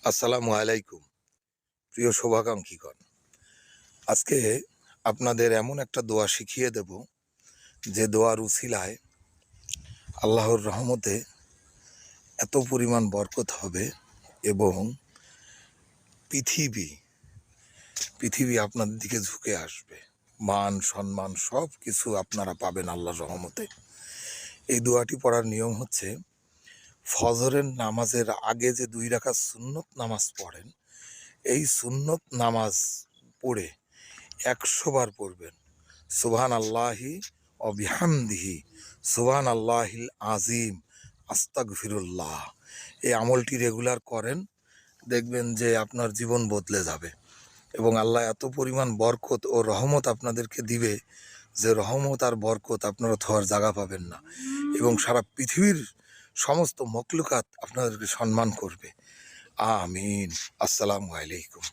আসসালামু আলাইকুম প্রিয় শুভাকাঙ্ক্ষীগণ। আজকে আপনাদের এমন একটা দোয়া শিখিয়ে দেব যে দোয়ার উছিলায় আল্লাহর রহমতে এত পরিমাণ বরকত হবে এবং পৃথিবী পৃথিবী আপনাদের দিকে ঝুঁকে আসবে। মান সম্মান সব কিছু আপনারা পাবেন আল্লাহর রহমতে। এই দোয়াটি পড়ার নিয়ম হচ্ছে, ফজরের নামাজের আগে যে 2 রাকাত সুন্নত নামাজ পড়েন, এই সুন্নত নামাজ পড়ে 100 বার পড়বেন সুবহান আল্লাহি ও বিহামদিহি সুবহান আল্লাহিল আজিম আস্তাগফিরুল্লাহ। এই আমলটি রেগুলার করেন, দেখবেন যে আপনার জীবন বদলে যাবে এবং আল্লাহ এত পরিমাণ বরকত ও রহমত আপনাদেরকে দিবে যে রহমত আর বরকত আপনারা থোয়ার জায়গা পাবেন না এবং সারা পৃথিবীর সমস্ত মখলুকাত আপনাদেরকে সম্মান করবে। আমিন। আসসালামু আলাইকুম।